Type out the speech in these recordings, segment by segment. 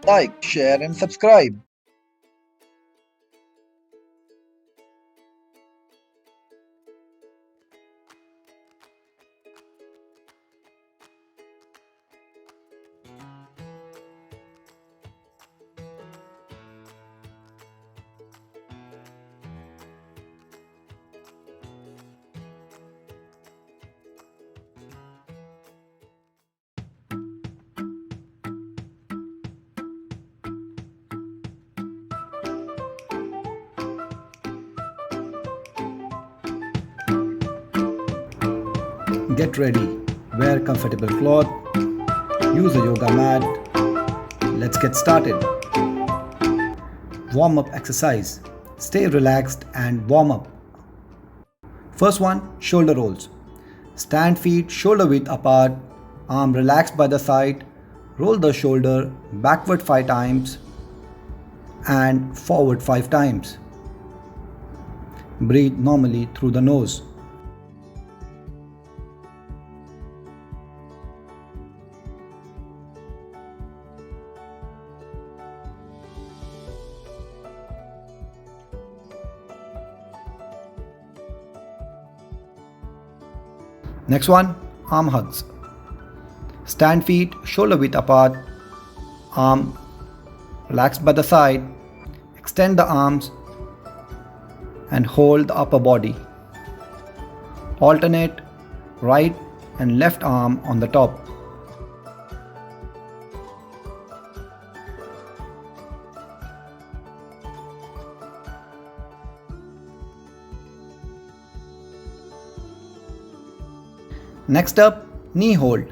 like, share, and subscribe. Get ready, wear comfortable cloth, use a yoga mat. Let's get started. Warm up exercise. Stay relaxed and warm up. First one, shoulder rolls. Stand feet shoulder width apart, arm relaxed by the side. Roll the shoulder backward 5 times and forward 5 times. Breathe normally through the nose. Next one, arm hugs. Stand feet shoulder width apart, arm relaxed by the side. Extend the arms and hold the upper body. Alternate right and left arm on the top. Next up, knee hold.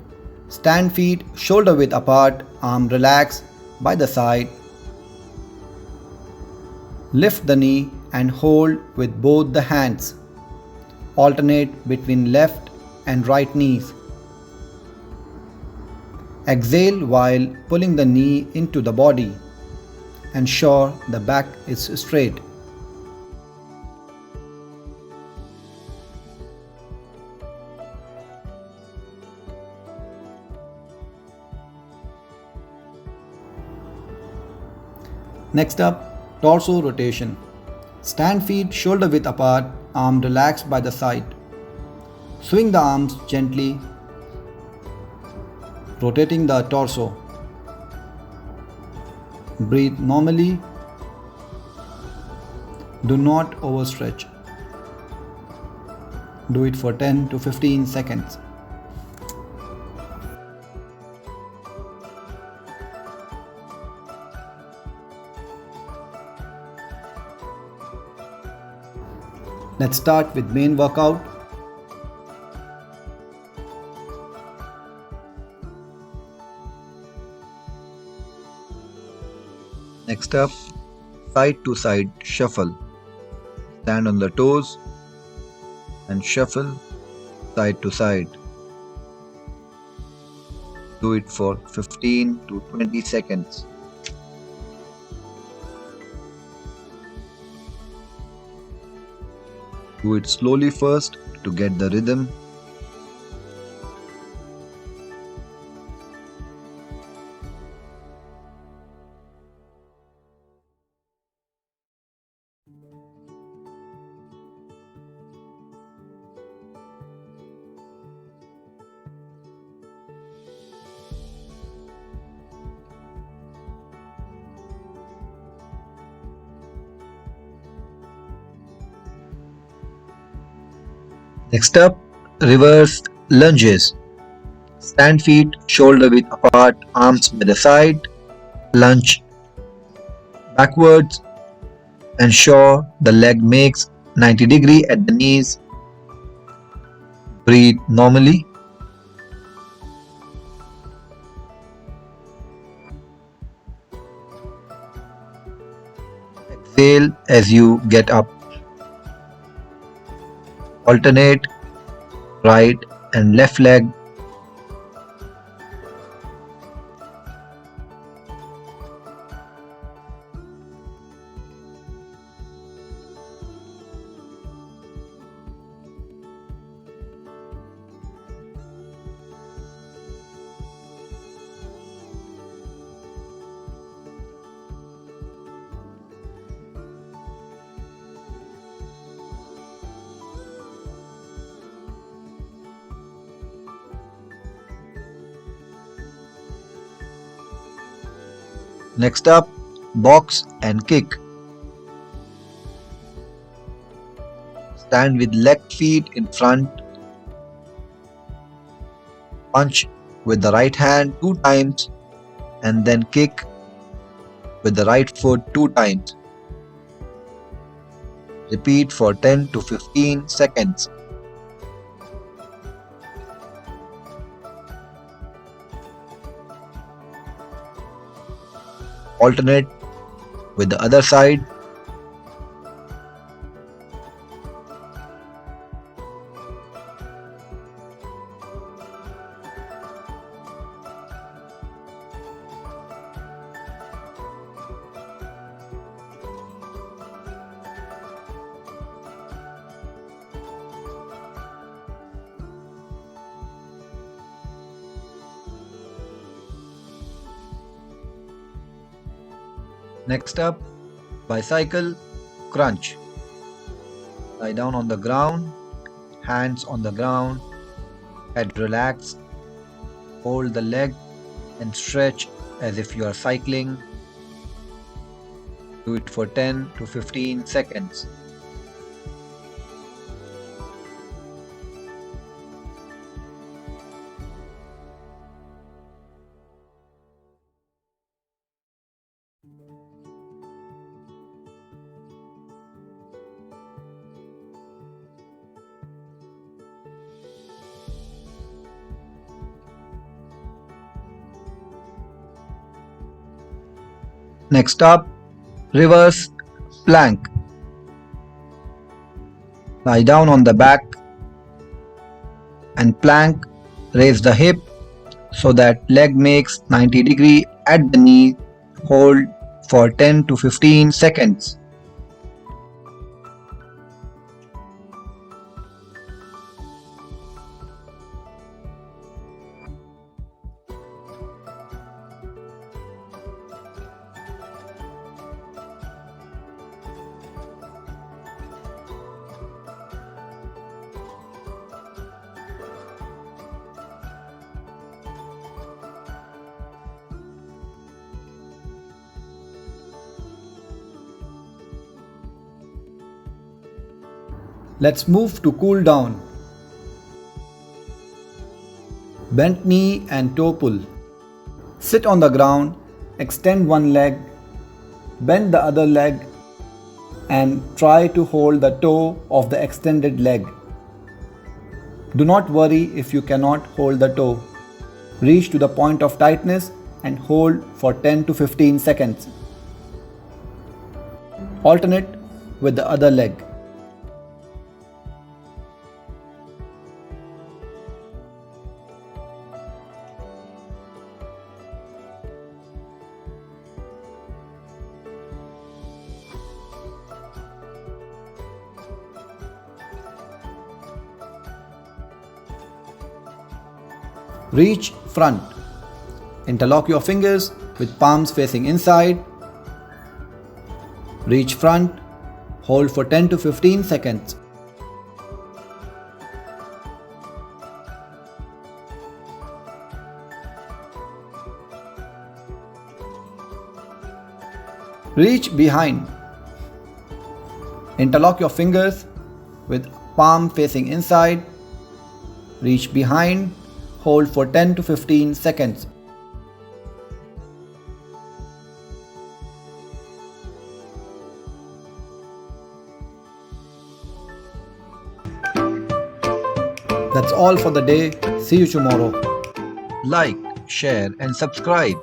Stand feet shoulder width apart, arm relaxed by the side. Lift the knee and hold with both the hands. Alternate between left and right knees. Exhale while pulling the knee into the body. Ensure the back is straight. Next up, torso rotation. Stand feet shoulder width apart, arm relaxed by the side. Swing the arms gently, rotating the torso. Breathe normally. Do not overstretch. Do it for 10 to 15 seconds. Let's start with main workout. Next up, side to side shuffle. Stand on the toes and shuffle side to side. Do it for 15 to 20 seconds. Do it slowly first to get the rhythm. Next up, reverse lunges. Stand feet shoulder width apart, arms by the side. Lunge backwards. Ensure the leg makes 90° at the knees. Breathe normally. Exhale as you get up. Alternate right and left leg. Next up, box and kick. Stand with left feet in front. Punch with the right hand 2 times and then kick with the right foot 2 times. Repeat for 10 to 15 seconds. Alternate with the other side. Next up, bicycle crunch. Lie down on the ground, hands on the ground, head relaxed. Hold the leg and stretch as if you are cycling. Do it for 10 to 15 seconds. Next up, reverse plank. Lie down on the back and plank. Raise the hip so that leg makes 90 degree at the knee. Hold for 10 to 15 seconds. Let's move to cool down. Bent knee and toe pull. Sit on the ground, extend one leg, bend the other leg, and try to hold the toe of the extended leg. Do not worry if you cannot hold the toe. Reach to the point of tightness and hold for 10 to 15 seconds. Alternate with the other leg. Reach front. Interlock your fingers with palms facing inside. Reach front. Hold for 10 to 15 seconds. Reach behind. Interlock your fingers with palm facing inside. Reach behind. Hold for 10 to 15 seconds. That's all for the day. See you tomorrow. Like, share, and subscribe.